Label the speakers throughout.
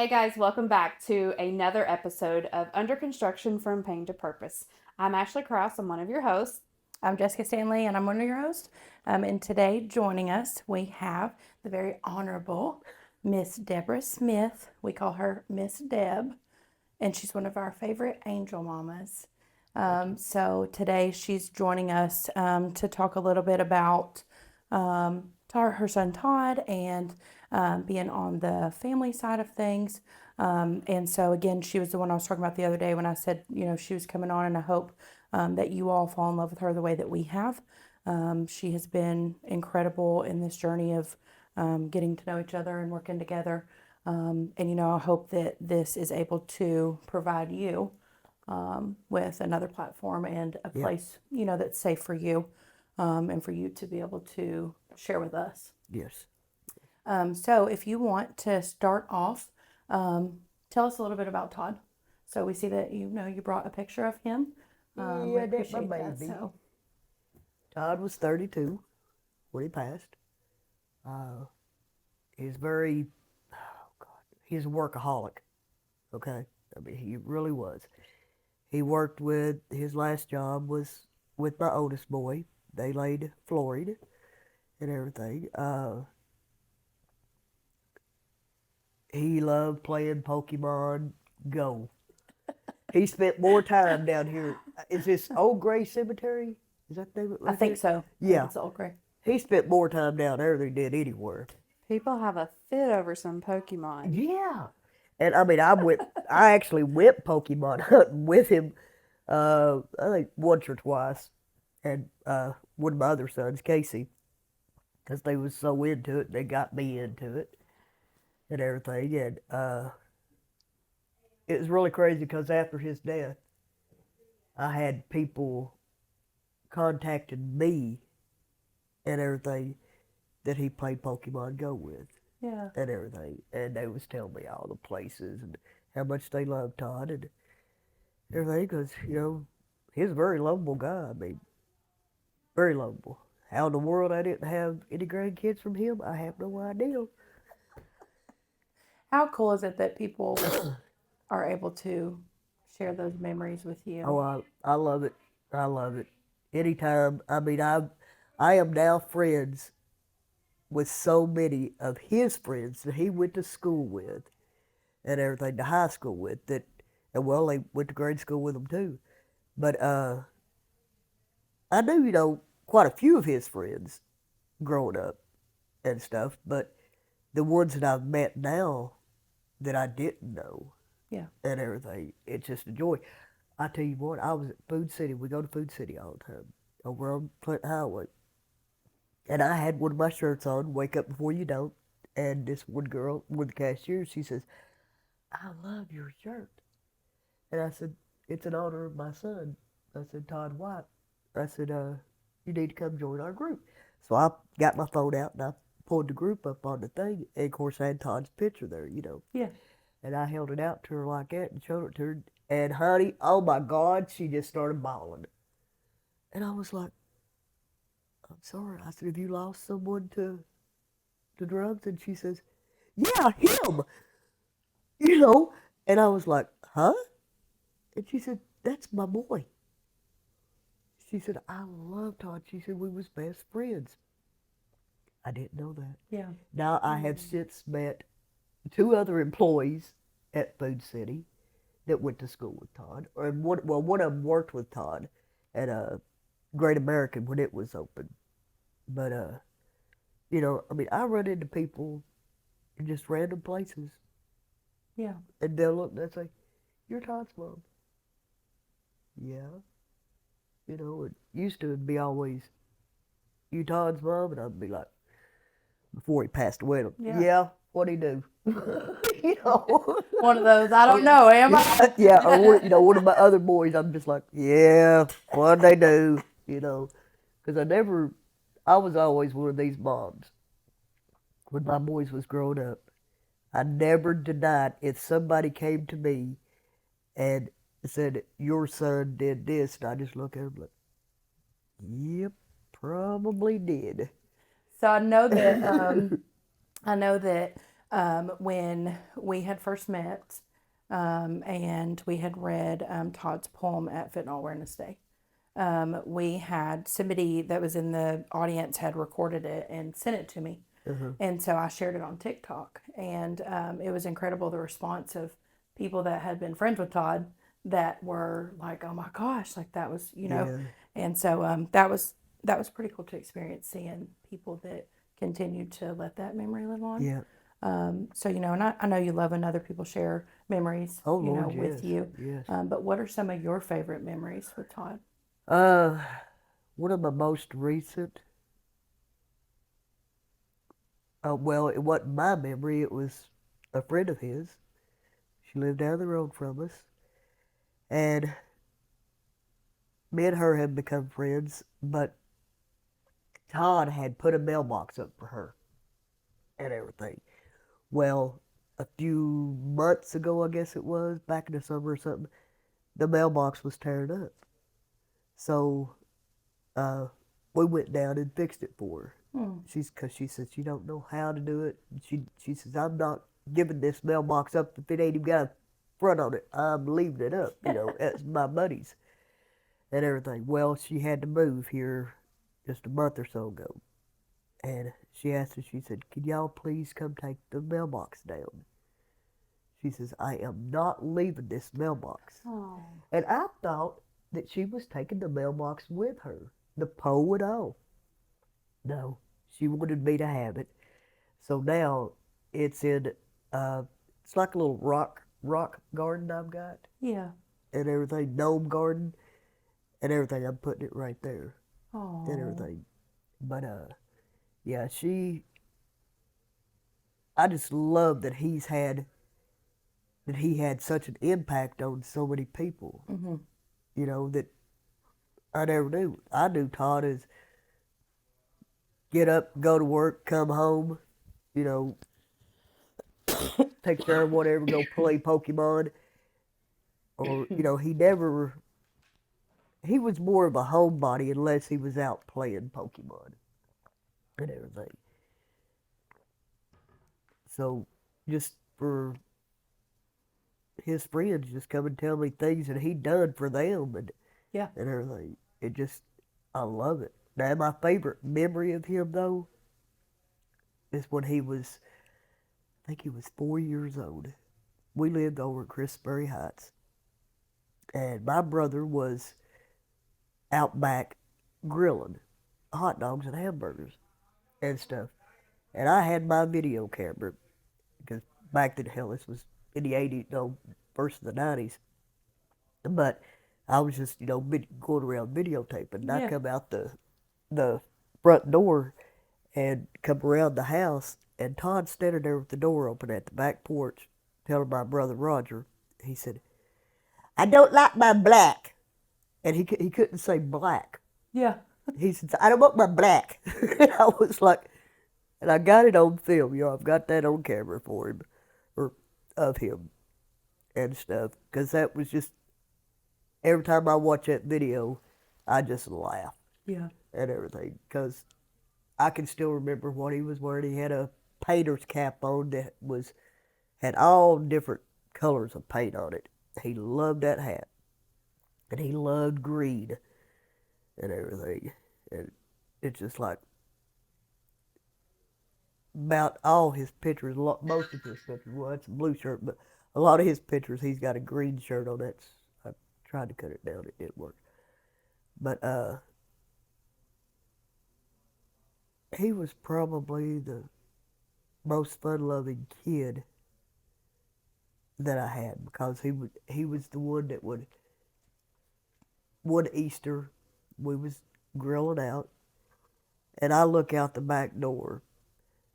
Speaker 1: Hey guys, welcome back to another episode of Under Construction from Pain to Purpose. I'm Ashley Krause, I'm one of your hosts.
Speaker 2: I'm Jessica Stanley, and I'm one of your hosts. And today, joining us, we have the very honorable Miss Deborah Smith. We call her Ms.Deb, and she's one of our favorite angel mamas. So today, she's joining us to talk a little bit about her son Todd and being on the family side of things. And so, again, she was the one I was talking about the other day when I said, she was coming on, and I hope that you all fall in love with her the way that we have. She has been incredible in this journey of getting to know each other and working together. And I hope that this is able to provide you with another platform and a
Speaker 3: Yeah.
Speaker 2: place, that's safe for you and for you to be able to share with us.
Speaker 3: Yes.
Speaker 2: So if you want to start off, tell us a little bit about Todd. So we see that you brought a picture of him. We
Speaker 3: Yeah, that's my
Speaker 2: appreciate that.
Speaker 3: baby.
Speaker 2: So
Speaker 3: Todd was 32 when he passed. He's very, oh God, he's a workaholic. Okay, I mean he really was. He worked with his last job was with my oldest boy. They laid flooring and everything. He loved playing Pokemon Go. He spent more time down here. Is this Old Gray Cemetery? Is that the name of it
Speaker 2: I
Speaker 3: right
Speaker 2: think
Speaker 3: there?
Speaker 2: so. I think
Speaker 3: Yeah.
Speaker 2: it's Old Gray.
Speaker 3: He spent more time down there than he did anywhere.
Speaker 1: People have a fit over some Pokemon.
Speaker 3: Yeah. And I mean, I actually went Pokemon hunting with him, I think once or twice. And one of my other sons, Casey, because they was so into it, they got me into it and everything. And it was really crazy because after his death, I had people contacting me and everything that he played Pokemon Go with.
Speaker 2: Yeah.
Speaker 3: And everything. And they was telling me all the places and how much they loved Todd and everything because, he's a very lovable guy. I mean, very lovable. How in the world I didn't have any grandkids from him, I have no idea.
Speaker 2: How cool is it that people are able to share those memories with you?
Speaker 3: Oh, I love it. I love it. Anytime, I mean, I am now friends with so many of his friends that he went to school with and everything, to high school with, that, and well, they went to grade school with him too. But I knew, quite a few of his friends growing up and stuff, but the ones that I've met now that I didn't know
Speaker 2: Yeah.
Speaker 3: and everything, it's just a joy. I tell you what, I was at Food City. We go to Food City all the time over on Clinton Highway. And I had one of my shirts on, Wake Up Before You Don't. And this one girl, one of the cashiers, she says, I love your shirt. And I said, it's in honor of my son. I said, Todd White. I said, you need to come join our group. So I got my phone out and I pulled the group up on the thing. And of course, I had Todd's picture there.
Speaker 2: Yeah.
Speaker 3: And I held it out to her like that and showed it to her. And honey, oh my God, she just started bawling. And I was like, I'm sorry. I said, have you lost someone to drugs? And she says, yeah, him. And I was like, huh? And she said, that's my boy. She said, I love Todd. She said, we was best friends. I didn't know that.
Speaker 2: Yeah.
Speaker 3: Now I have since met two other employees at Food City that went to school with Todd. One of them worked with Todd at Great American when it was open. But, I mean, I run into people in just random places.
Speaker 2: Yeah.
Speaker 3: And they'll look and they'll say, you're Todd's mom. Yeah. It used to be always, you Todd's mom? And I'd be like, before he passed away, yeah, what'd he do?
Speaker 2: One of those, I don't know, am I?
Speaker 3: Yeah, or one of my other boys, I'm just like, yeah, what'd they do? Because I was always one of these moms. When my boys was growing up, I never denied if somebody came to me and said, your son did this, and I just look at him like, yep, probably did.
Speaker 2: So I know that when we had first met, and we had read Todd's poem at Fentanyl Awareness Day. We had somebody that was in the audience had recorded it and sent it to me. And so I shared it on TikTok, and it was incredible the response of people that had been friends with Todd that were like, "Oh my gosh, like that was, you know,"
Speaker 3: Yeah.
Speaker 2: and so that was pretty cool to experience seeing people that continued to let that memory live on.
Speaker 3: Yeah.
Speaker 2: So you know, and I know you love when other people share memories,
Speaker 3: Oh
Speaker 2: you know,
Speaker 3: Lord,
Speaker 2: with
Speaker 3: yes,
Speaker 2: you.
Speaker 3: yes.
Speaker 2: But what are some of your favorite memories with Todd?
Speaker 3: Uh, one of my most recent. Well, it wasn't my memory. It was a friend of his. She lived down the road from us, and me and her had become friends. But Todd had put a mailbox up for her and everything. Well, a few months ago, I guess it was, back in the summer or something, the mailbox was tearing up. So uh, we went down and fixed it for her.
Speaker 2: Hmm.
Speaker 3: Because she said she don't know how to do it. She says, I'm not giving this mailbox up if it ain't even got a front on it. I'm leaving it up. You know, it's my buddies and everything. Well, she had to move here just a month or so ago. And she asked us, she said, "Can y'all please come take the mailbox down?" She says, "I am not leaving this mailbox."
Speaker 1: Oh.
Speaker 3: And I thought that she was taking the mailbox with her, the pole and all. No, she wanted me to have it. So now it's in, uh, it's like a little rock garden I've got
Speaker 2: Yeah.
Speaker 3: and everything, gnome garden and everything. I'm putting it right there and
Speaker 2: Oh.
Speaker 3: everything. But yeah, I just love that he had such an impact on so many people.
Speaker 2: Mm-hmm.
Speaker 3: You know that I never knew. I knew Todd as get up, go to work, come home, you know, take care of whatever, go play Pokemon, or you know, he was more of a homebody unless he was out playing Pokemon and everything. So just for his friends just come and tell me things that he done for them
Speaker 2: Yeah.
Speaker 3: and everything. It just I love it. Now my favorite memory of him though is when he was I think he was 4 years old. We lived over at Christbury Heights. And my brother was out back grilling hot dogs and hamburgers and stuff. And I had my video camera because back then, hell, this was in the 80s, no, first of the 90s. But I was just, you know, going around videotaping. And I
Speaker 2: Yeah.
Speaker 3: come out the front door and come around the house, and Todd's standing there with the door open at the back porch, telling my brother Roger, he said, "I don't like my black." And he couldn't say black.
Speaker 2: Yeah.
Speaker 3: He said, "I don't want my black." And I was like, and I got it on film, you know, I've got that on camera for him, or of him and stuff, because that was just, every time I watch that video, I just laugh
Speaker 2: Yeah.
Speaker 3: and everything, because I can still remember what he was wearing. He had a painter's cap on that had all different colors of paint on it. He loved that hat, and he loved green and everything. And it's just like about all his pictures, most of his pictures, well, it's a blue shirt, but a lot of his pictures, he's got a green shirt on. I tried to cut it down, it didn't work. But he was probably the most fun-loving kid that I had because he was the one that would one Easter we was grilling out, and I look out the back door.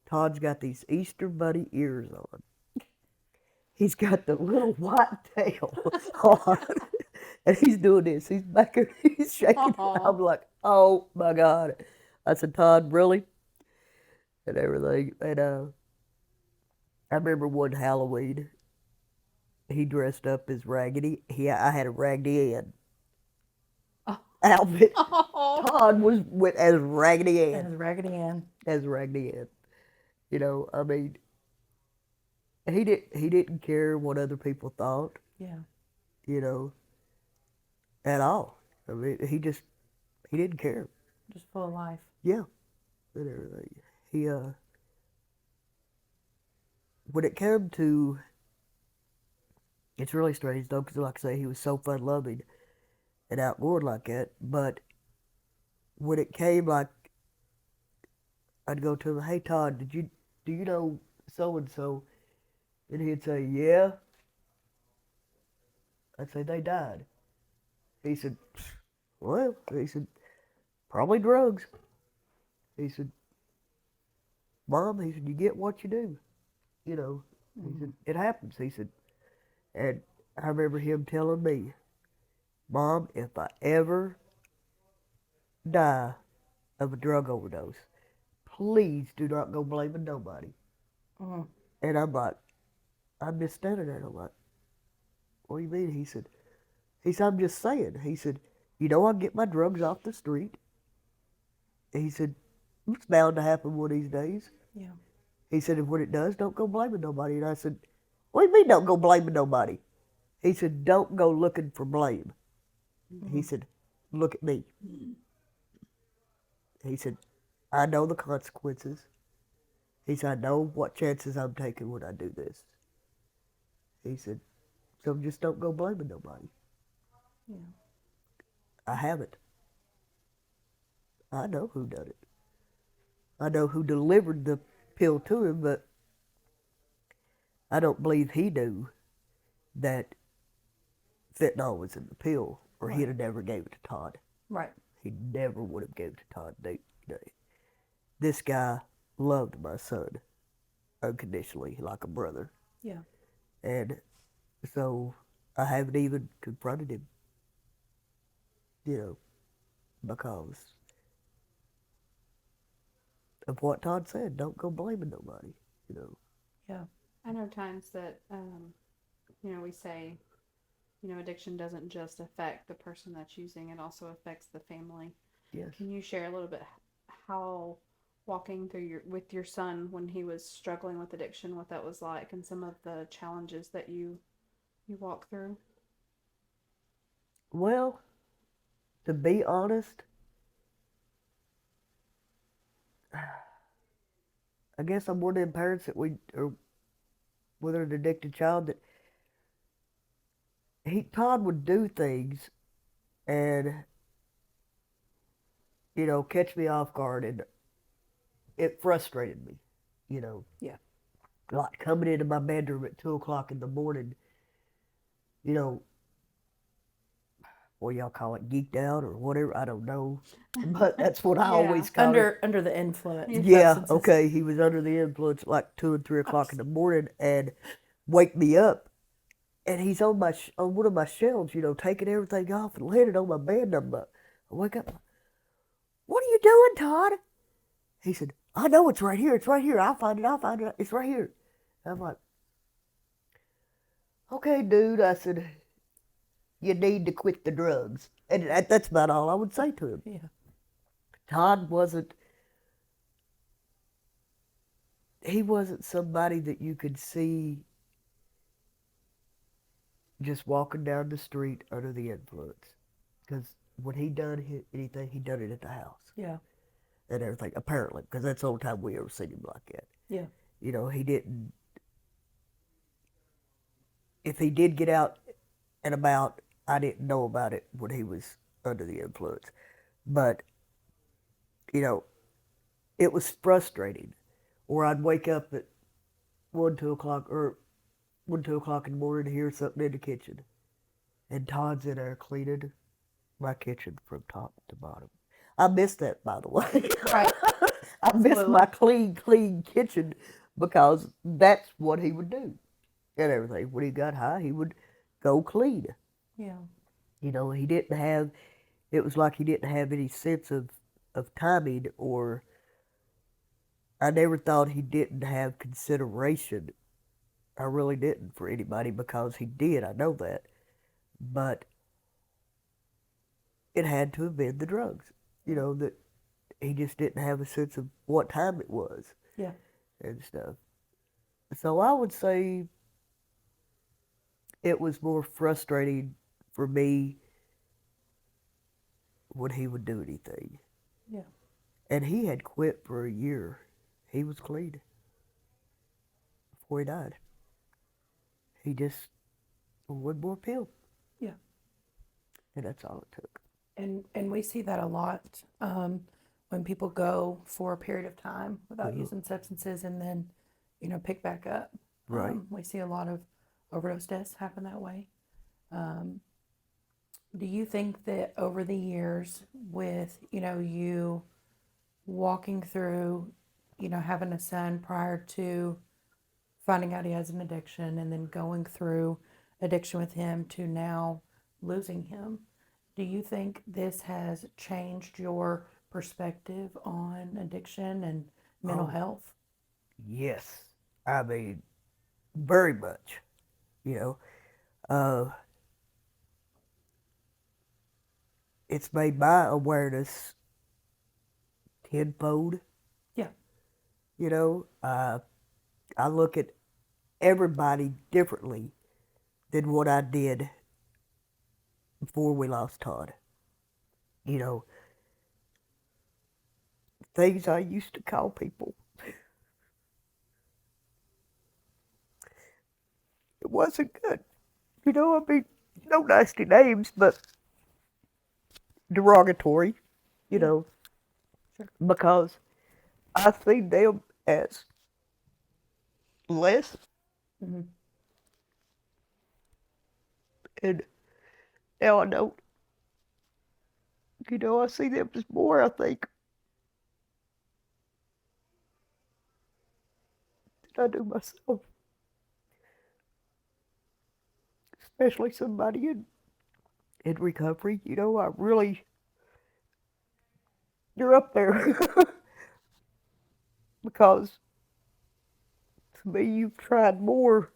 Speaker 3: Todd's got these Easter bunny ears on. He's got the little white tail on, and he's doing this. He's back there, he's shaking.
Speaker 1: Aw.
Speaker 3: I'm like, oh my God. I said, "Todd, really?" And everything. And I remember one Halloween, he dressed up as Raggedy. I had a Raggedy Ann outfit.
Speaker 1: Oh.
Speaker 3: Todd was as Raggedy
Speaker 2: And
Speaker 3: Ann.
Speaker 2: Raggedy Ann.
Speaker 3: As Raggedy Ann. You know, I mean, he didn't care what other people thought,
Speaker 2: Yeah.
Speaker 3: you know, at all. I mean, he didn't care.
Speaker 2: Just full of life.
Speaker 3: Yeah, and everything. He when it came to, it's really strange though, because like I say, he was so fun loving and outgoing like that. But when it came like, I'd go to him, hey Todd, do you know so and so? And he'd say, yeah. I'd say they died. He said, well, he said, probably drugs. He said, Mom, he said, you get what you do. You know, he said, it happens. He said, and I remember him telling me, Mom, if I ever die of a drug overdose, please do not go blaming nobody.
Speaker 2: Mm.
Speaker 3: And I'm like, I'm just standing there and I'm like, what do you mean? He said, I'm just saying. He said, you know, I get my drugs off the street. He said, it's bound to happen one of these days.
Speaker 2: Yeah.
Speaker 3: He said, and when it does, don't go blaming nobody. And I said, what do you mean don't go blaming nobody? He said, don't go looking for blame. He said, look at me. He said, I know the consequences. He said, I know what chances I'm taking when I do this. He said, so just don't go blaming nobody.
Speaker 2: Yeah.
Speaker 3: I haven't. I know who done it. I know who delivered the pill to him, but I don't believe he knew that fentanyl was in the pill, or
Speaker 2: Right.
Speaker 3: he'd have never gave it to Todd.
Speaker 2: Right.
Speaker 3: He never would have gave it to Todd. This guy loved my son unconditionally, like a brother.
Speaker 2: Yeah.
Speaker 3: And so I haven't even confronted him, you know, because of what Todd said. Don't go blaming nobody, you know.
Speaker 2: Yeah.
Speaker 1: I know times that, we say, addiction doesn't just affect the person that's using, it also affects the family.
Speaker 3: Yes.
Speaker 1: Can you share a little bit how walking through with your son when he was struggling with addiction, what that was like, and some of the challenges that you walk through?
Speaker 3: Well, to be honest, I guess I'm one of them parents that or with an addicted child that Todd would do things and, you know, catch me off guard, and it frustrated me, you know.
Speaker 2: Yeah.
Speaker 3: Like coming into my bedroom at 2 o'clock in the morning, you know, what y'all call it, geeked out or whatever, I don't know. But that's what I
Speaker 1: Yeah.
Speaker 3: always call it.
Speaker 2: Under the influence of
Speaker 3: Yeah,
Speaker 2: substances.
Speaker 3: okay. He was under the influence at like 2 and 3 o'clock in the morning and wake me up. And he's on on one of my shelves, you know, taking everything off and laying it on my bed. And I wake up, what are you doing, Todd? He said, I know it's right here. It's right here. I'll find it. It's right here. And I'm like, okay, dude. I said, you need to quit the drugs. And that's about all I would say to him.
Speaker 2: Yeah.
Speaker 3: Todd he wasn't somebody that you could see just walking down the street under the influence. Because when he done anything, he done it at the house.
Speaker 2: Yeah.
Speaker 3: And everything, apparently, because that's the only time we ever seen him like that.
Speaker 2: Yeah.
Speaker 3: You know, he didn't, if he did get out and about, I didn't know about it when he was under the influence. But, you know, it was frustrating. Or I'd wake up at 2 o'clock in the morning to hear something in the kitchen. And Todd's in there cleaning my kitchen from top to bottom. I miss that, by the way.
Speaker 2: Right.
Speaker 3: I miss
Speaker 2: Absolutely.
Speaker 3: my clean kitchen because that's what he would do and everything. When he got high, he would go clean.
Speaker 2: Yeah.
Speaker 3: You know, it was like he didn't have any sense of timing, or I never thought he didn't have consideration. I really didn't for anybody, because he did. I know that. But it had to have been the drugs. You know, that he just didn't have a sense of what time it was
Speaker 2: Yeah.
Speaker 3: and stuff. So I would say it was more frustrating for me when he would do anything.
Speaker 2: Yeah.
Speaker 3: And he had quit for a year. He was clean before he died. He just one more pill,
Speaker 2: Yeah.
Speaker 3: and that's all it took.
Speaker 2: And we see that a lot when people go for a period of time without using substances and then, pick back up.
Speaker 3: Right.
Speaker 2: We see a lot of overdose deaths happen that way. Um, do you think that over the years, with you walking through, having a son prior to finding out he has an addiction and then going through addiction with him to now losing him, do you think this has changed your perspective on addiction and mental
Speaker 3: Oh,
Speaker 2: health?
Speaker 3: yes. I mean, very much. You know, uh, it's made my awareness tenfold.
Speaker 2: Yeah.
Speaker 3: I look at everybody differently than what I did before we lost Todd. You know, things I used to call people. It wasn't good. I mean, no nasty names, but derogatory, you
Speaker 2: Yeah.
Speaker 3: know,
Speaker 2: Sure.
Speaker 3: because I seen them as less,
Speaker 2: Hmm.
Speaker 3: and now I don't. I see them as more, I think, than I do myself, especially somebody in recovery. I really, you're up there because to me, you've tried more,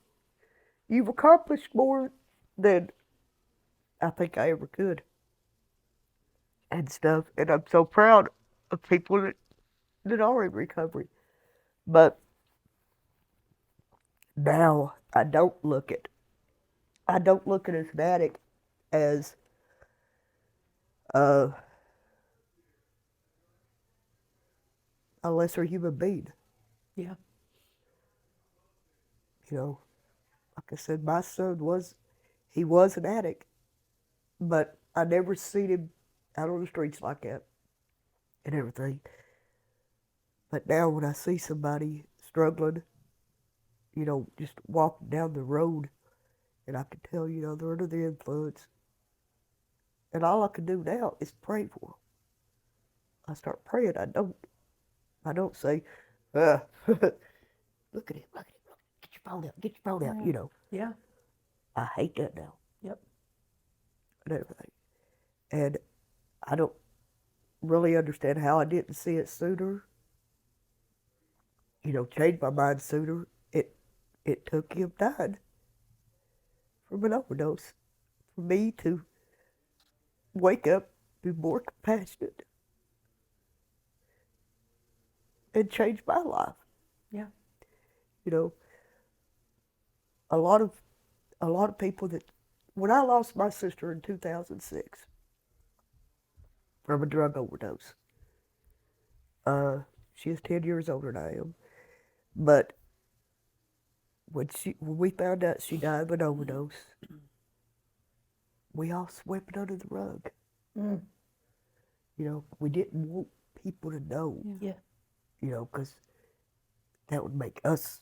Speaker 3: you've accomplished more than I think I ever could and stuff. And I'm so proud of people that are in recovery. But now I don't look at an addict as uh, a lesser human being.
Speaker 2: Yeah.
Speaker 3: Like I said, my son he was an addict, but I never seen him out on the streets like that and everything. But now when I see somebody struggling, just walking down the road, and I can tell, they're under the influence, and all I can do now is pray for them. I start praying. I don't say, look at him, look at him, get your phone out, get your phone out.
Speaker 2: Yeah. Yeah.
Speaker 3: I hate that now
Speaker 2: Yep.
Speaker 3: and everything. And I don't really understand how I didn't see it sooner. Change my mind sooner. It took him dying from an overdose for me to wake up, be more compassionate, and change my life.
Speaker 2: Yeah.
Speaker 3: You know, a lot of people that when I lost my sister in 2006 from a drug overdose, she is 10 years older than I am, but when we found out she died of an overdose, we all swept it under the rug.
Speaker 2: Mm.
Speaker 3: We didn't want people to know,
Speaker 2: Yeah.
Speaker 3: because that would make us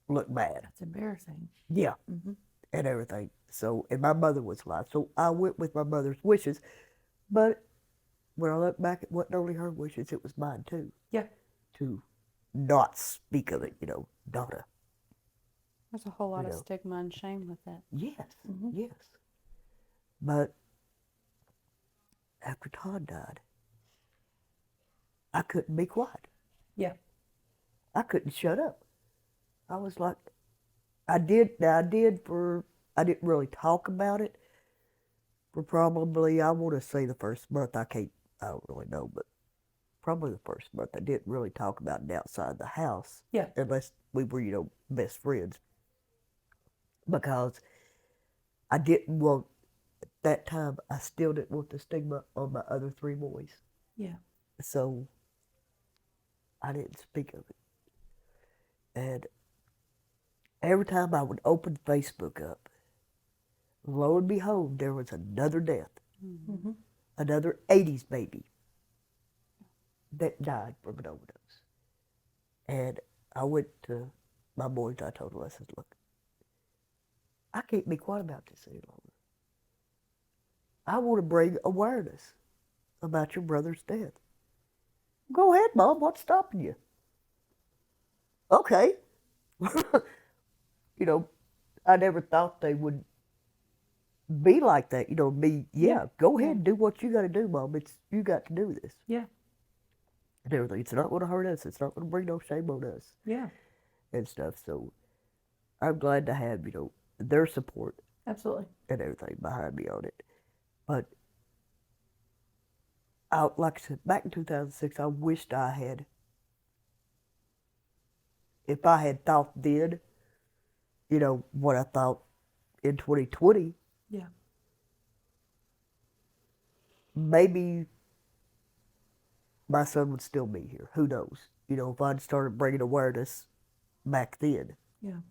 Speaker 3: look bad.
Speaker 2: That's embarrassing.
Speaker 3: Yeah,
Speaker 2: Mm-hmm.
Speaker 3: and everything. So, and my mother was alive, so I went with my mother's wishes. But when I look back, it wasn't only her wishes; it was mine too.
Speaker 2: Yeah.
Speaker 3: To not speak of it, daughter.
Speaker 1: There's a whole lot
Speaker 3: You
Speaker 1: of
Speaker 3: know.
Speaker 1: stigma and shame with it.
Speaker 3: Yes,
Speaker 2: Mm-hmm.
Speaker 3: yes. But after Todd died, I couldn't be quiet.
Speaker 2: Yeah.
Speaker 3: I couldn't shut up. I was like, I did. Now I did for. I didn't really talk about it for probably. I want to say the first month. I don't really know, but probably the first month I didn't really talk about it outside the house.
Speaker 2: Yeah.
Speaker 3: Unless we were, best friends. Because I didn't want, at that time, I still didn't want the stigma on my other 3 boys.
Speaker 2: Yeah.
Speaker 3: So I didn't speak of it. And every time I would open Facebook up, lo and behold, there was another death,
Speaker 2: Mm-hmm.
Speaker 3: another 80s baby that died from an overdose. And I went to my boys, I told them, I said, look, I can't be quiet about this any longer. I want to bring awareness about your brother's death. Go ahead, Mom, what's stopping you? Okay. you know, I never thought they would be like that. Go ahead
Speaker 2: Yeah.
Speaker 3: and do what you got to do, Mom. You got to do this.
Speaker 2: Yeah.
Speaker 3: And everything. It's not going to hurt us. It's not going to bring no shame on us
Speaker 2: Yeah.
Speaker 3: and stuff. So I'm glad to have, their support
Speaker 2: Absolutely.
Speaker 3: and everything behind me on it. But like I said, back in 2006, I wished I had, if I had thought then, what I thought in 2020,
Speaker 2: Yeah.
Speaker 3: maybe my son would still be here. Who knows? If I'd started bringing awareness back then.
Speaker 2: Yeah.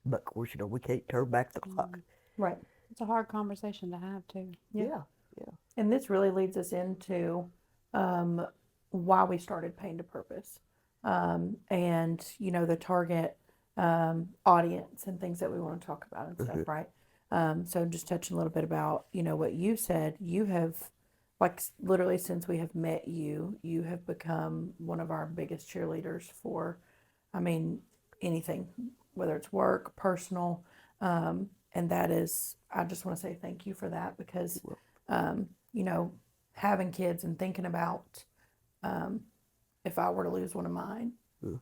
Speaker 3: But of course, we can't turn back the clock.
Speaker 2: Right.
Speaker 1: It's a hard conversation to have too.
Speaker 2: Yeah.
Speaker 3: Yeah.
Speaker 2: And this really leads us into why we started Pain to Purpose, and the target audience and things that we want to talk about and stuff, right? So just touching a little bit about what you said. You have, like, literally since we have met you, you have become one of our biggest cheerleaders for, I mean, anything, whether it's work, personal, and that is, I just want to say thank you for that because. Having kids and thinking about if I were to lose one of mine,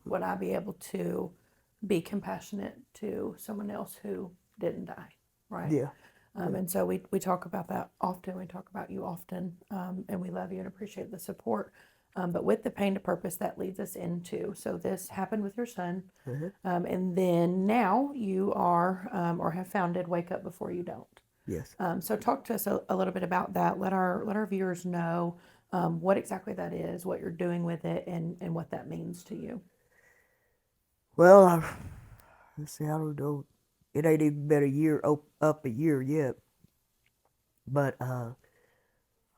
Speaker 2: would I be able to be compassionate to someone else who didn't die, right?
Speaker 3: Yeah.
Speaker 2: And so we talk about that often. We talk about you often, and we love you and appreciate the support. But with the Pain to Purpose, that leads us into, so this happened with your son, and then now you are or have founded Wake Up Before You Don't.
Speaker 3: Yes.
Speaker 2: So talk to us a little bit about that. Let our viewers know what exactly that is, what you're doing with it, and what that means to you.
Speaker 3: Well, let's see, I don't know. It ain't even been a year, up a year yet. But I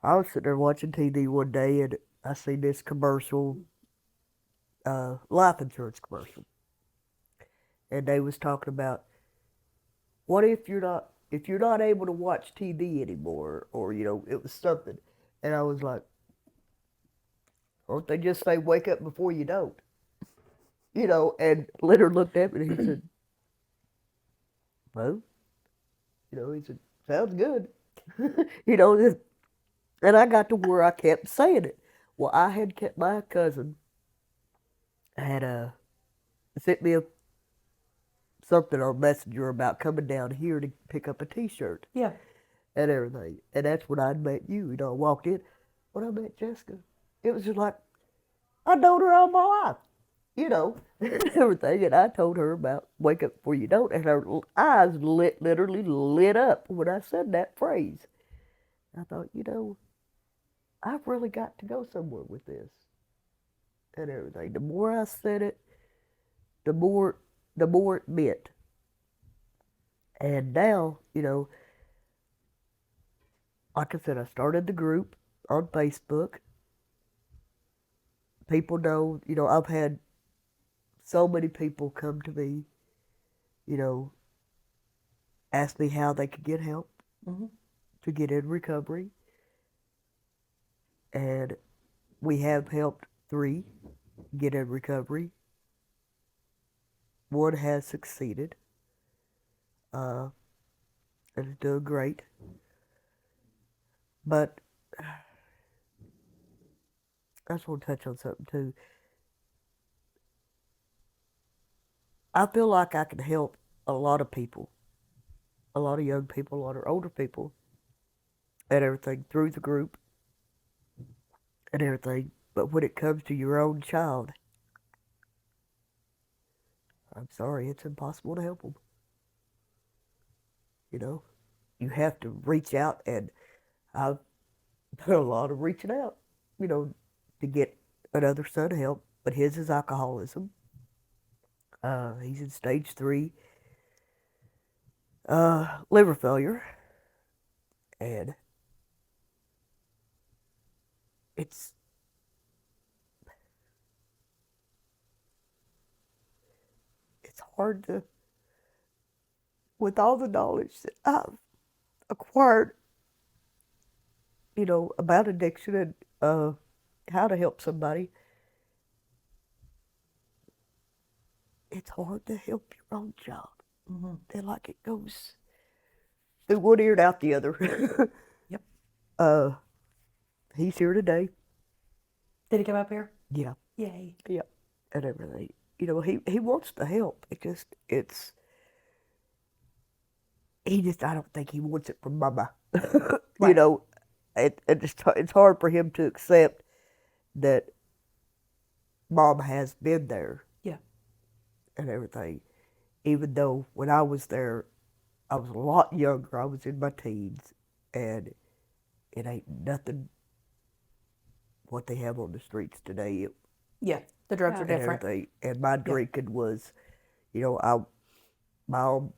Speaker 3: was sitting there watching TV one day and I seen this commercial, life insurance commercial. And they was talking about, what if you're not able to watch TV anymore, or it was something. And I was like, don't they just say wake up before you don't? And Leonard looked at me and he said, well, he said, sounds good. you know, this- and I got to where I kept saying it. Well, I had kept, my cousin had sent me something or messenger about coming down here to pick up a T-shirt
Speaker 2: Yeah.
Speaker 3: and everything. And that's when I met you. I walked in. When I met Jessica, it was just like, I known her all my life, and everything. And I told her about Wake Up Before You Don't, and her eyes literally lit up when I said that phrase. I thought, I've really got to go somewhere with this and everything. The more I said it, the more it meant. And now, like I said, I started the group on Facebook. People know, I've had so many people come to me, ask me how they could get help to get in recovery. And we have helped 3 get in recovery. 1 has succeeded and is doing great. But I just want to touch on something too. I feel like I can help a lot of people, a lot of young people, a lot of older people, and everything through the group and everything. But when it comes to your own child, I'm sorry, it's impossible to help them. You know, you have to reach out, and I've done a lot of reaching out, you know, to get another son help, but his is alcoholism. He's in stage 3, liver failure, and it's it's hard to, with all the knowledge that I've acquired, you know, about addiction and how to help somebody. It's hard to help your own child.
Speaker 2: Mm-hmm.
Speaker 3: And like it goes through one ear and out the other.
Speaker 2: Yep.
Speaker 3: uh, he's here today.
Speaker 2: Did he come up here?
Speaker 3: Yeah,
Speaker 2: Yay.
Speaker 3: yeah, and everything. You know, he wants to help. I don't think he wants it from mama. You
Speaker 2: Right.
Speaker 3: know, it's hard for him to accept that mom has been there
Speaker 2: Yeah.
Speaker 3: and everything. Even though when I was there, I was a lot younger. I was in my teens, and it ain't nothing what they have on the streets today
Speaker 2: Yeah. The drugs are
Speaker 1: Yeah.
Speaker 3: and
Speaker 2: different.
Speaker 3: everything. And my
Speaker 2: Yeah.
Speaker 3: drinking was, you know, my own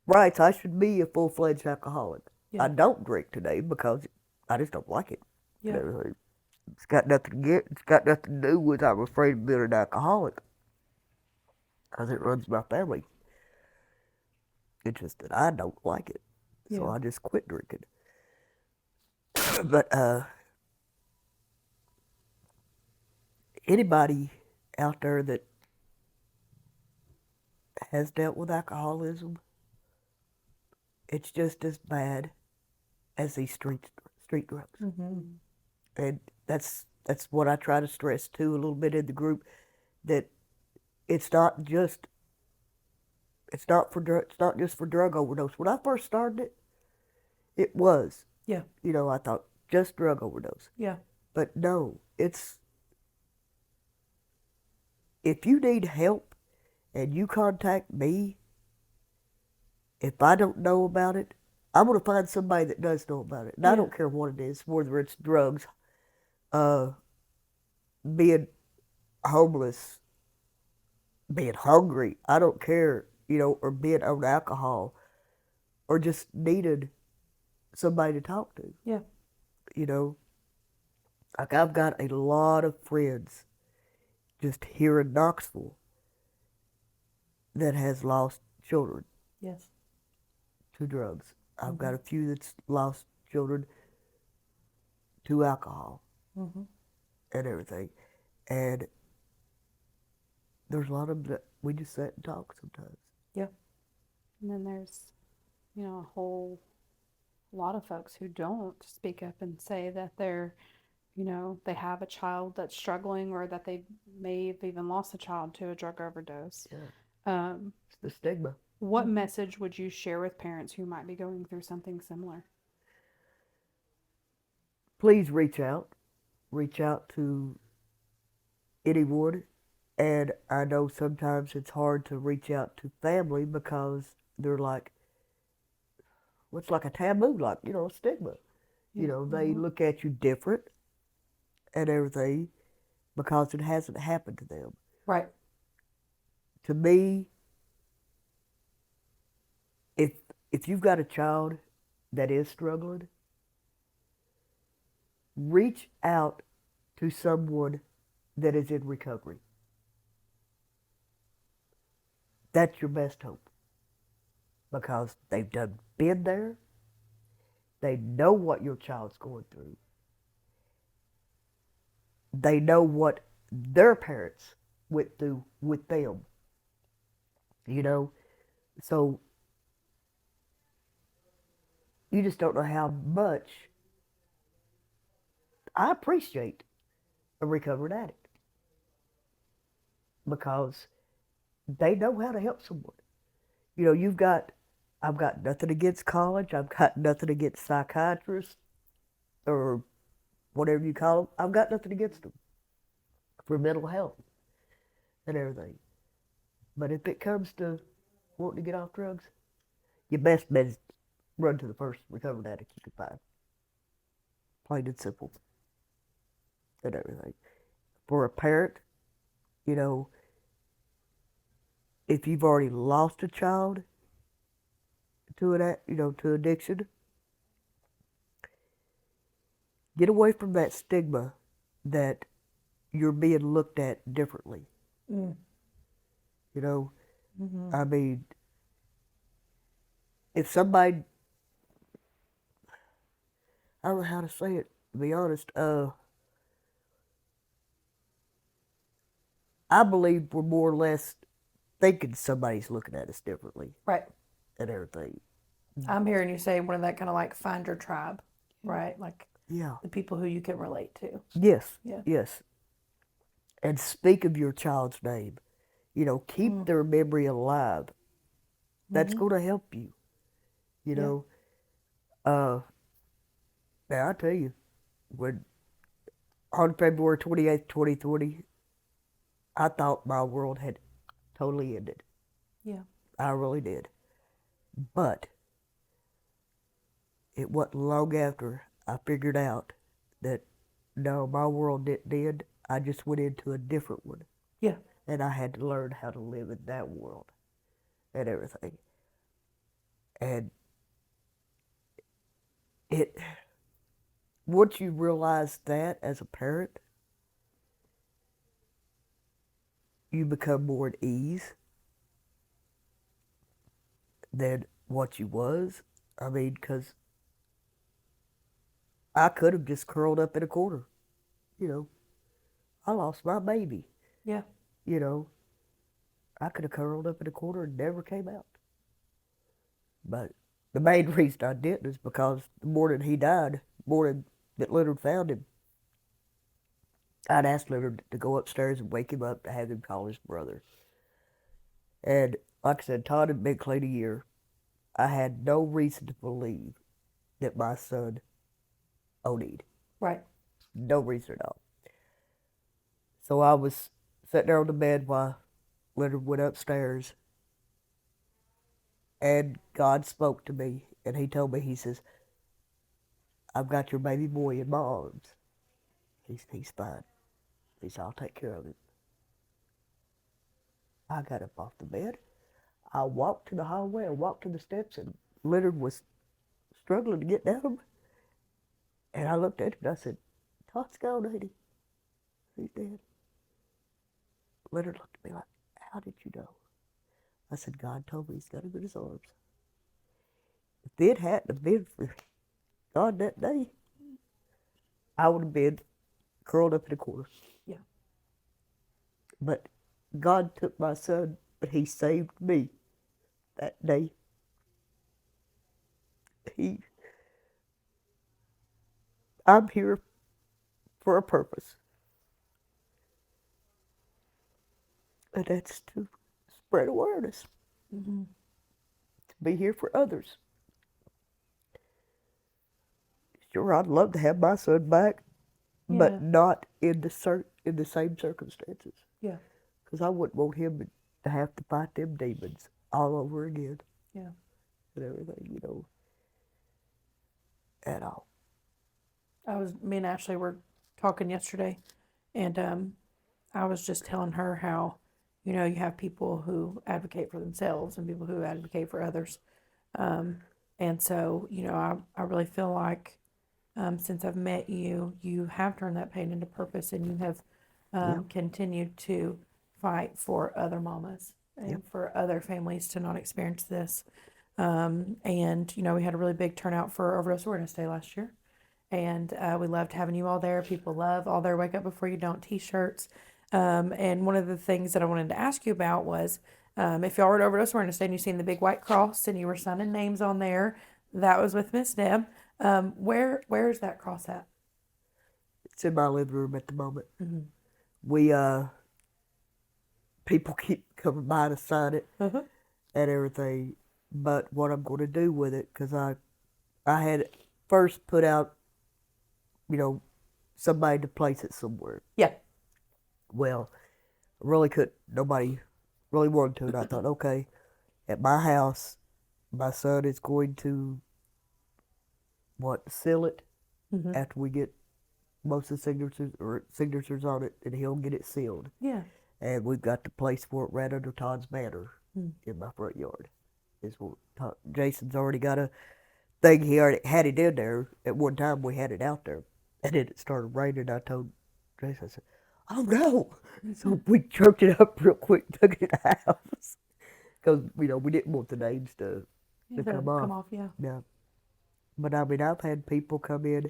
Speaker 3: rights. I should be a full-fledged alcoholic.
Speaker 2: Yeah.
Speaker 3: I don't drink today because I just don't like it. And
Speaker 2: Yeah.
Speaker 3: everything. It's got nothing to get. It's got nothing to do with I'm afraid of being an alcoholic because it runs my family. It's just that I don't like it, so
Speaker 2: Yeah.
Speaker 3: I just quit drinking. But anybody out there that has dealt with alcoholism, it's just as bad as these street drugs.
Speaker 2: Mm-hmm.
Speaker 3: And that's what I try to stress too a little bit in the group, that it's not just it's not just for drug overdose. When I first started it, it was.
Speaker 2: Yeah.
Speaker 3: You know, I thought just drug overdose.
Speaker 2: Yeah.
Speaker 3: But no, it's if you need help and you contact me, if I don't know about it, I'm going to find somebody that does know about it. And I
Speaker 2: Yeah.
Speaker 3: don't care what it is, whether it's drugs, uh, being homeless, being hungry, I don't care, you know, or being on alcohol, or just needed somebody to talk to,
Speaker 2: Yeah.
Speaker 3: you know. Like I've got a lot of friends just here in Knoxville that has lost children
Speaker 2: Yes.
Speaker 3: to drugs. I've got
Speaker 2: Mm-hmm.
Speaker 3: a few that's lost children to alcohol
Speaker 2: Mm-hmm.
Speaker 3: and everything. And there's a lot of them that we just sit and talk sometimes.
Speaker 2: Yeah.
Speaker 1: And then there's, a whole lot of folks who don't speak up and say that they have a child that's struggling, or that they may have even lost a child to a drug overdose.
Speaker 3: Yeah,
Speaker 1: Um,
Speaker 3: it's the stigma.
Speaker 1: what
Speaker 2: Mm-hmm.
Speaker 1: message would you share with parents who might be going through something similar?
Speaker 3: Please reach out. Reach out to anyone. And I know sometimes it's hard to reach out to family because they're like, what's like a taboo, like, you know, a stigma. You
Speaker 1: Yeah.
Speaker 3: know, they
Speaker 2: Mm-hmm.
Speaker 3: look at you different and everything because it hasn't happened to them.
Speaker 2: Right.
Speaker 3: To me, if you've got a child that is struggling, reach out to someone that is in recovery. That's your best hope because they've been there. They know what your child's going through. They know what their parents went through with them. You know, so you just don't know how much I appreciate a recovered addict because they know how to help someone. You know, I've got nothing against college. I've got nothing against psychiatrists or whatever you call them. I've got nothing against them for mental health and everything. But if it comes to wanting to get off drugs, your best bet is run to the first recovered addict you can find. Plain and simple. And everything. For a parent, you know, if you've already lost a child to to addiction, get away from that stigma that you're being looked at differently.
Speaker 2: Mm.
Speaker 3: You know,
Speaker 2: Mm-hmm.
Speaker 3: I mean, if somebody, I don't know how to say it, to be honest, I believe we're more or less thinking somebody's looking at us differently
Speaker 2: Right.
Speaker 3: and everything.
Speaker 2: I'm hearing you say one of that kind of like find your tribe, right? Like
Speaker 3: Yeah.
Speaker 2: the people who you can relate to.
Speaker 3: Yes.
Speaker 2: Yeah.
Speaker 3: Yes. And speak of your child's name. You know, keep their memory alive. That's
Speaker 2: Mm-hmm.
Speaker 3: going to help you. You
Speaker 2: Yeah.
Speaker 3: know, now I tell you, when on February 28th, 2020, I thought my world had totally ended.
Speaker 2: Yeah.
Speaker 3: I really did. But it wasn't long after I figured out that no, my world didn't end. I just went into a different one.
Speaker 2: Yeah.
Speaker 3: And I had to learn how to live in that world and everything. And it, once you realize that as a parent, you become more at ease than what you was. I mean, because I could have just curled up in a corner. You know, I lost my baby.
Speaker 2: Yeah.
Speaker 3: You know, I could have curled up in a corner and never came out. But the main reason I didn't is because the morning he died, the morning that Leonard found him, I'd asked Leonard to go upstairs and wake him up to have him call his brother. And like I said, Todd had been clean a year. I had no reason to believe that my son OD'd.
Speaker 2: Right.
Speaker 3: No reason at all. So I was sitting there on the bed while Leonard went upstairs, and God spoke to me, and he told me, he says, I've got your baby boy in my arms. He's fine. He said, I'll take care of him. I got up off the bed. I walked to the hallway. I walked to the steps, and Leonard was struggling to get down. And I looked at him and I said, Todd's gone, ain't he? He's dead. Leonard looked at me like, how did you know? I said, God told me he's got him in his arms. If it hadn't have been for God that day, I would have been curled up in a corner.
Speaker 2: Yeah.
Speaker 3: But God took my son, but he saved me that day. I'm here for a purpose. And that's to spread awareness.
Speaker 2: Mm-hmm.
Speaker 3: To be here for others. Sure, I'd love to have my son back, but
Speaker 2: Yeah.
Speaker 3: not in the same circumstances.
Speaker 2: Yeah.
Speaker 3: Because I wouldn't want him to have to fight them demons all over again.
Speaker 2: Yeah.
Speaker 3: And everything, at all.
Speaker 2: Me and Ashley were talking yesterday, and I was just telling her how, you have people who advocate for themselves and people who advocate for others. And so, I really feel like since I've met you, you have turned that pain into purpose and you have continued to fight for other mamas and for other families to not experience this. And, we had a really big turnout for Overdose Awareness Day last year. And we loved having you all there. People love all their Wake Up Before You Don't t-shirts. And one of the things that I wanted to ask you about was if y'all were at Overdose Awareness Day and you seen the big white cross and you were signing names on there, that was with Ms.Deb. Where is that cross at?
Speaker 3: It's in my living room at the moment.
Speaker 2: Mm-hmm.
Speaker 3: We, people keep coming by to sign it
Speaker 2: Uh-huh.
Speaker 3: and everything. But what I'm going to do with it, because I had first put out, somebody to place it somewhere.
Speaker 2: Yeah.
Speaker 3: Well, I really couldn't, nobody really wanted to. And I thought, okay, at my house, my son is going to seal it
Speaker 2: Mm-hmm.
Speaker 3: after we get most of the signatures on it, and he'll get it sealed.
Speaker 2: Yeah.
Speaker 3: And we've got the place for it right under Todd's banner
Speaker 2: Mm.
Speaker 3: in my front yard. Is what Jason's already got a thing. He already had it in there. At one time, we had it out there, and then it started raining. I told Jason, I said, "Oh no!" So we chirped it up real quick, took it to the house because we didn't want the names to
Speaker 2: To
Speaker 3: come off.
Speaker 2: come off, yeah.
Speaker 3: Yeah, but I mean, I've had people come in.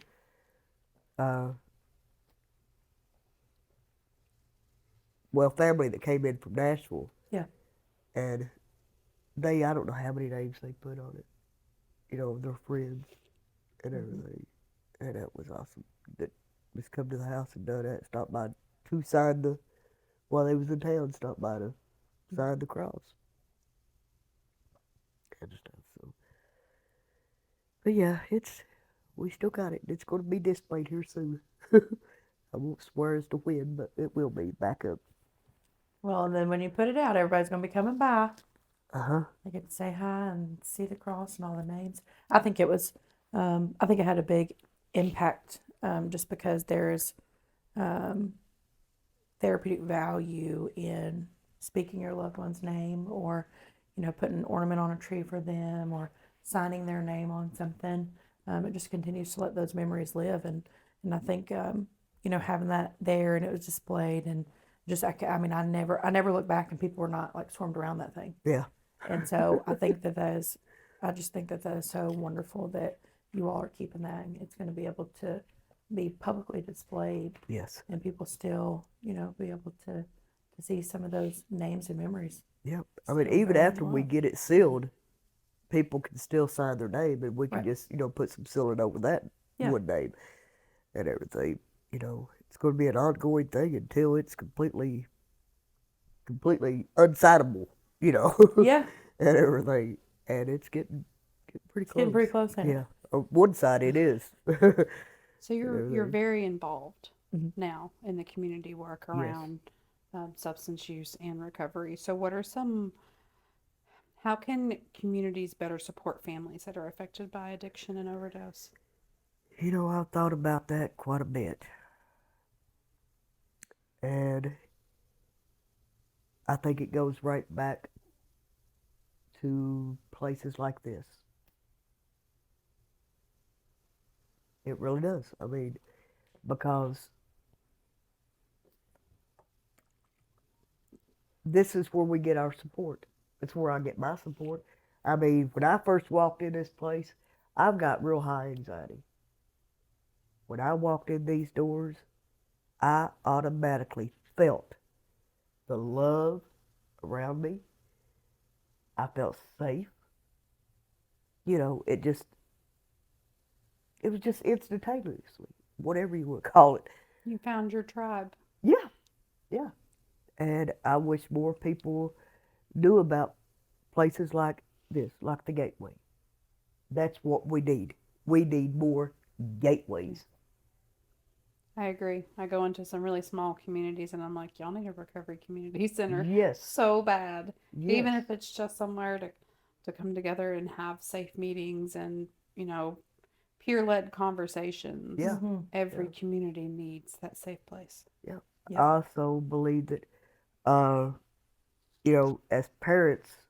Speaker 3: Uh, family that came in from Nashville,
Speaker 2: Yeah.
Speaker 3: and I don't know how many names they put on it. Their friends and
Speaker 2: Mm-hmm.
Speaker 3: everything. And that was awesome. That just come to the house and done that. Stopped by to sign while they was in town, stopped by to sign the cross and stuff. So, but yeah, we still got it. It's going to be displayed here soon. I won't swear as to when, but it will be back up.
Speaker 2: Well, and then when you put it out, everybody's going to be coming by.
Speaker 3: Uh-huh.
Speaker 2: They get to say hi and see the cross and all the names. I think I think it had a big impact just because there's um, therapeutic value in speaking your loved one's name or, putting an ornament on a tree for them or signing their name on something. It just continues to let those memories live. And I think, having that there and it was displayed and just, I mean, I never look back and people were not like swarmed around that thing.
Speaker 3: Yeah.
Speaker 2: And so I just think that is so wonderful that you all are keeping that and it's going to be able to be publicly displayed
Speaker 3: Yes.
Speaker 2: and people still, be able to see some of those names and memories.
Speaker 3: Yep. I mean,
Speaker 2: Still
Speaker 3: even
Speaker 2: very
Speaker 3: after we
Speaker 2: alive.
Speaker 3: get it sealed, people can still sign their name, and we can
Speaker 2: Right.
Speaker 3: just put some sealing over that
Speaker 2: Yeah.
Speaker 3: one name and everything. It's going to be an ongoing thing until it's completely unsignable,
Speaker 2: Yeah.
Speaker 3: and everything. And it's getting pretty
Speaker 2: It's getting
Speaker 3: close.
Speaker 2: pretty close, ain't it?
Speaker 3: Yeah, on one side it is.
Speaker 1: So
Speaker 3: And
Speaker 1: you're
Speaker 3: everything.
Speaker 1: very involved
Speaker 2: Mhm.
Speaker 1: now in the community work
Speaker 3: Yes.
Speaker 1: around substance use and recovery. So how can communities better support families that are affected by addiction and overdose?
Speaker 3: I've thought about that quite a bit, and I think it goes right back to places like this. It really does. I mean, because this is where we get our support. It's where I get my support. I mean, when I first walked in this place, I've got real high anxiety. When I walked in these doors, I automatically felt the love around me. I felt safe. It was just instantaneously, whatever you would call it.
Speaker 1: You found your tribe.
Speaker 3: Yeah, yeah. And I wish more people knew about places like this, like the Gateway. That's what we need. We need more gateways.
Speaker 1: I agree. I go into some really small communities and I'm like, y'all need a recovery community center
Speaker 3: Yes,
Speaker 1: so bad.
Speaker 3: yes,
Speaker 1: Even if it's just somewhere to come together and have safe meetings and, peer led conversations.
Speaker 3: yeah,
Speaker 2: Mhm.
Speaker 1: Every
Speaker 3: yeah,
Speaker 1: community needs that safe place.
Speaker 3: yeah.
Speaker 2: Yep.
Speaker 3: I also believe that, uh, as parents,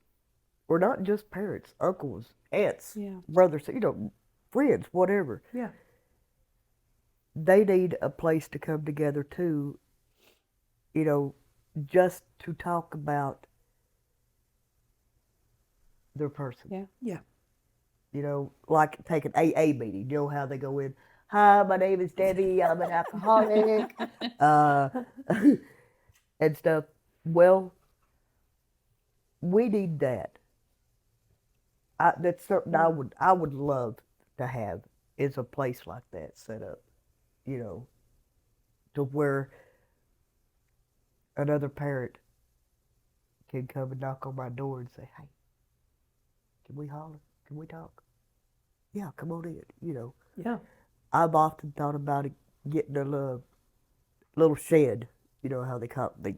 Speaker 3: or not just parents, uncles, aunts,
Speaker 1: Yeah.
Speaker 3: brothers, friends, whatever,
Speaker 2: Yeah.
Speaker 3: they need a place to come together too, you know, just to talk about their person.
Speaker 1: Yeah.
Speaker 2: Yeah.
Speaker 3: Like take an AA meeting. You know how they go in, hi, my name is Debbie, I'm an alcoholic, uh, and stuff. Well, we need that. That's something
Speaker 2: Yeah.
Speaker 3: I would love to have is a place like that set up, you know, to where another parent can come and knock on my door and say, hey, can we holler? Can we talk? Yeah, come on in.
Speaker 2: Yeah.
Speaker 3: I've often thought about getting a little shed. You know how they call it,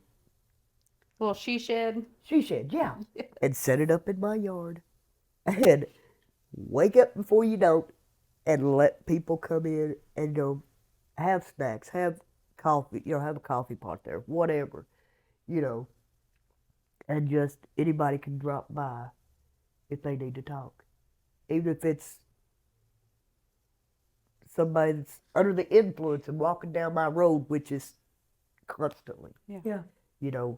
Speaker 1: Little she shed.
Speaker 3: She said, yeah. And set it up in my yard. And wake up before you don't and let people come in and go have snacks, have coffee, have a coffee pot there, whatever, you know, and just anybody can drop by if they need to talk. Even if it's somebody that's under the influence and walking down my road, which is constantly,
Speaker 2: Yeah.
Speaker 3: you know,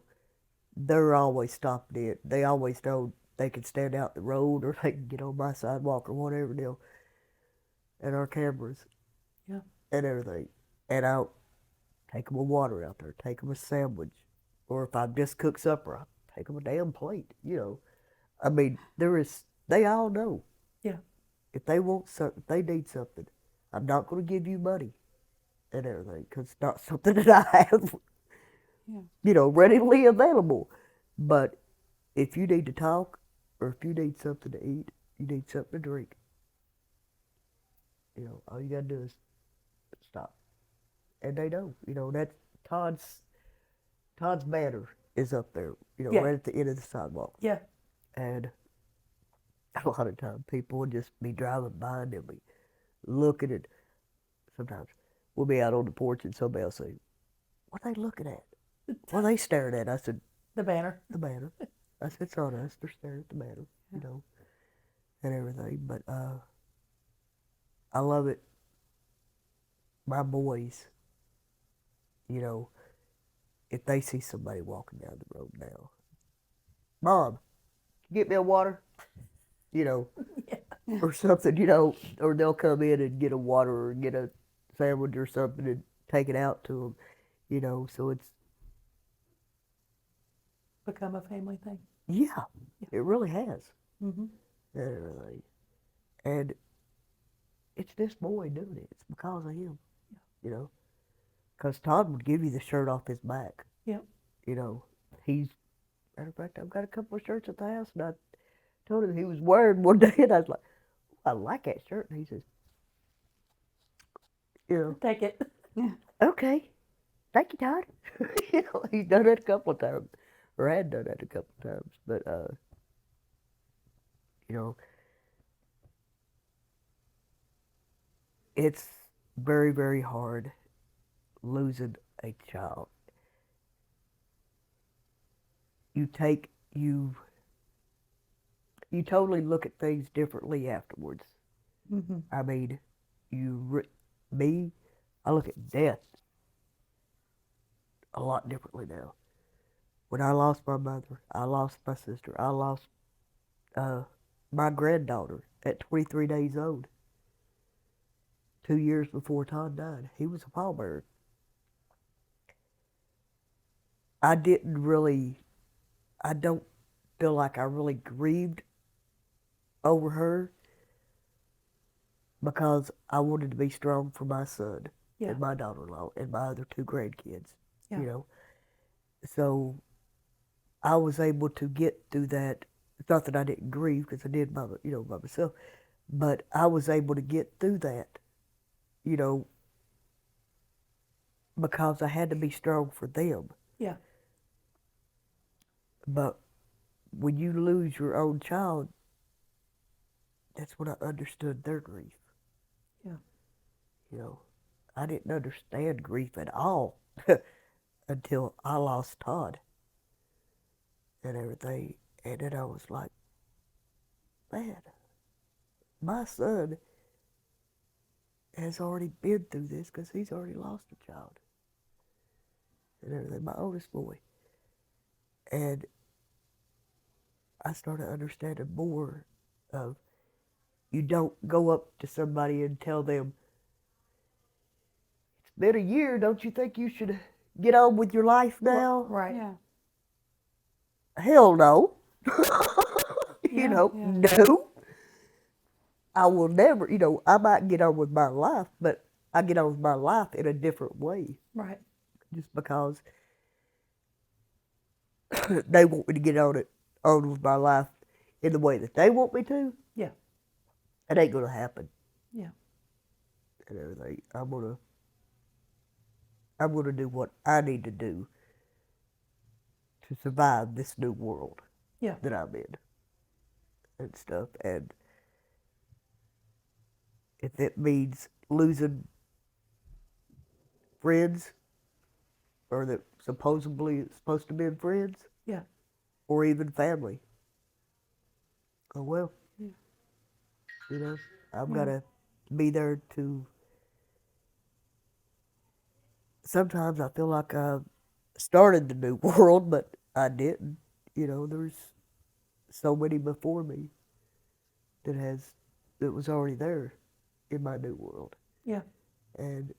Speaker 3: they're always stopping it. They always know they can stand out the road or they can get on my sidewalk or whatever deal. And our cameras
Speaker 2: Yeah.
Speaker 3: and everything. And I'll take them a water out there, take them a sandwich. Or if I've just cooked supper, I'll take them a damn plate, I mean, they all know.
Speaker 2: Yeah.
Speaker 3: If they want something, if they need something, I'm not going to give you money and everything because it's not something that I have, readily available. But if you need to talk or if you need something to eat, you need something to drink, all you got to do is stop. And they know, that's Todd's banner is up there,
Speaker 2: Yeah.
Speaker 3: right at the end of the sidewalk.
Speaker 2: Yeah.
Speaker 3: And a lot of times people will just be driving by and they'll be looking at, sometimes we'll be out on the porch and somebody will say, what are they looking at? What are they staring at? I said,
Speaker 2: The banner.
Speaker 3: the banner. I said, it's not us. They're staring at the banner, and everything. But I love it. My boys, if they see somebody walking down the road now, Mom, get me a water, or something, or they'll come in and get a water or get a sandwich or something and take it out to them, so it's,
Speaker 2: Become a family thing.
Speaker 3: yeah, it really has.
Speaker 2: Mm-hmm.
Speaker 3: And everything. And it's this boy doing it. It's because of him, because Todd would give you the shirt off his back.
Speaker 2: Yep.
Speaker 3: He's, matter of fact, I've got a couple of shirts at the house, and I told him he was wearing one day, and I was like, I like that shirt. And he says,
Speaker 2: Take it.
Speaker 3: okay, thank you, Todd. He's done it a couple of times, or had done that a couple of times. But, it's very, very hard losing a child. You totally look at things differently afterwards.
Speaker 2: Mm-hmm.
Speaker 3: I mean, I look at death a lot differently now. When I lost my mother, I lost my sister, I lost my granddaughter at 23 days old. 2 years before Todd died, he was a pallbearer. I don't feel like I really grieved over her because I wanted to be strong for my son and my daughter-in-law and my other two grandkids, So I was able to get through that. It's not that I didn't grieve because I did by myself, but I was able to get through that, because I had to be strong for them.
Speaker 2: Yeah.
Speaker 3: But when you lose your own child, that's when I understood their grief.
Speaker 2: Yeah.
Speaker 3: I didn't understand grief at all until I lost Todd and everything. And then I was like, man, my son has already been through this because he's already lost a child and everything, my oldest boy. And I started understanding more of, you don't go up to somebody and tell them, it's been a year, don't you think you should get on with your life now?
Speaker 2: Right.
Speaker 1: Yeah.
Speaker 3: Hell no.
Speaker 1: Yeah.
Speaker 3: No. I will never, I might get on with my life, but I get on with my life in a different way.
Speaker 2: Right.
Speaker 3: Just because they want me to get on with my life in the way that they want me to.
Speaker 2: Yeah.
Speaker 3: It ain't gonna happen.
Speaker 2: Yeah.
Speaker 3: And everything. I'm gonna do what I need to do to survive this new world
Speaker 2: Yeah.
Speaker 3: that I'm in and stuff. And if it means losing friends or that supposedly supposed to be friends
Speaker 2: Yeah.
Speaker 3: or even family, oh well,
Speaker 1: Yeah.
Speaker 3: you know, I've
Speaker 2: Yeah.
Speaker 3: got to be there to. Sometimes I feel like I started the new world, but I didn't. You know, there's so many before me that was already there in my new world,
Speaker 2: Yeah.
Speaker 3: and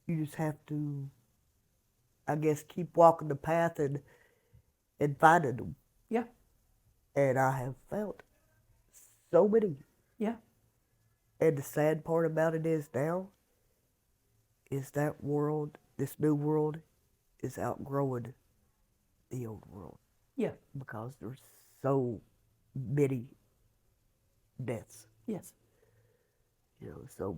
Speaker 3: you just have to, I guess, keep walking the path and finding them.
Speaker 2: Yeah.
Speaker 3: And I have found so many.
Speaker 2: Yeah.
Speaker 3: And the sad part about it is now is that world, this new world, is outgrowing the old world
Speaker 2: Yeah.
Speaker 3: because there's so many deaths.
Speaker 2: Yes.
Speaker 3: You know, so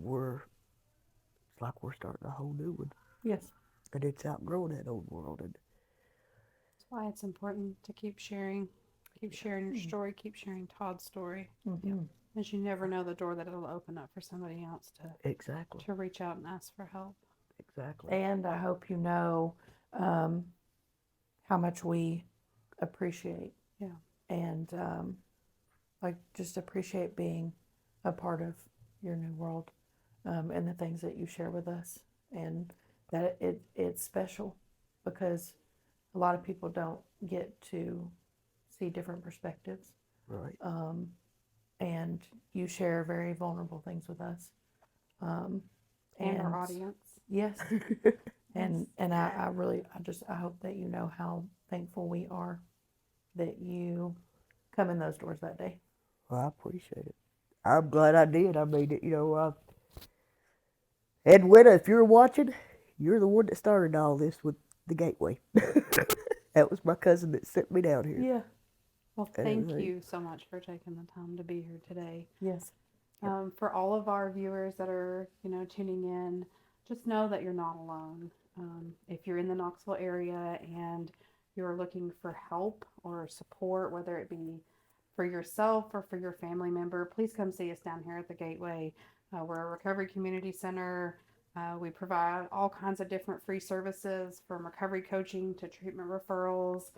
Speaker 3: it's like we're starting a whole new one,
Speaker 2: Yes.
Speaker 3: and it's outgrowing that old world. And
Speaker 1: That's why it's important to keep sharing your story, keep sharing Todd's story.
Speaker 2: Mm-hmm.
Speaker 1: Because you never know the door that it'll open up for somebody else
Speaker 3: exactly,
Speaker 1: to reach out and ask for help.
Speaker 3: exactly.
Speaker 2: And I hope you know um, how much we appreciate
Speaker 1: Yeah.
Speaker 2: and like just appreciate being a part of your new world and the things that you share with us, and that it's special because a lot of people don't get to see different perspectives,
Speaker 3: Right.
Speaker 2: and you share very vulnerable things with us,
Speaker 1: And our audience.
Speaker 2: yes, and I really I hope that you know how thankful we are that you come in those doors that day.
Speaker 3: Well, I appreciate it. I'm glad I did. I mean, you know, Edwina, if you're watching, you're the one that started all this with the gateway. That was my cousin that sent me down here.
Speaker 2: Yeah.
Speaker 1: Well,
Speaker 3: And
Speaker 1: thank
Speaker 3: everything.
Speaker 1: you so much for taking the time to be here today.
Speaker 2: Yes.
Speaker 1: For all of our viewers that are, tuning in, just know that you're not alone. If you're in the Knoxville area and you're looking for help or support, whether it be for yourself or for your family member, please come see us down here at the Gateway. We're a recovery community center. We provide all kinds of different free services from recovery coaching to treatment referrals.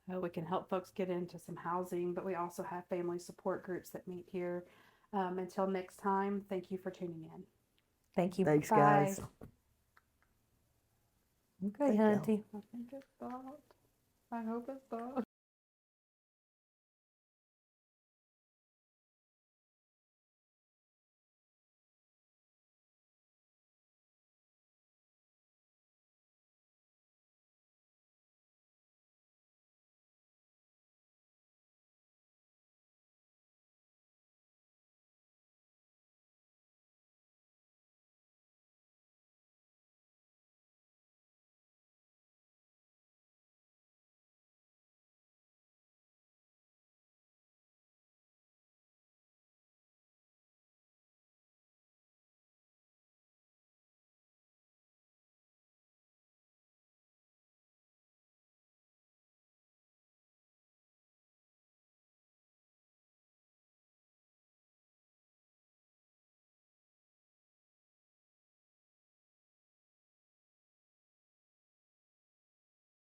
Speaker 1: We can help folks get into some housing, but we also have family support groups that meet here. Until next time, thank you for tuning in.
Speaker 2: Thank you.
Speaker 3: Thanks,
Speaker 1: Bye.
Speaker 3: guys.
Speaker 2: Okay,
Speaker 3: Thank y'all.
Speaker 2: Hunty.
Speaker 1: I think it stopped. I hope it stopped.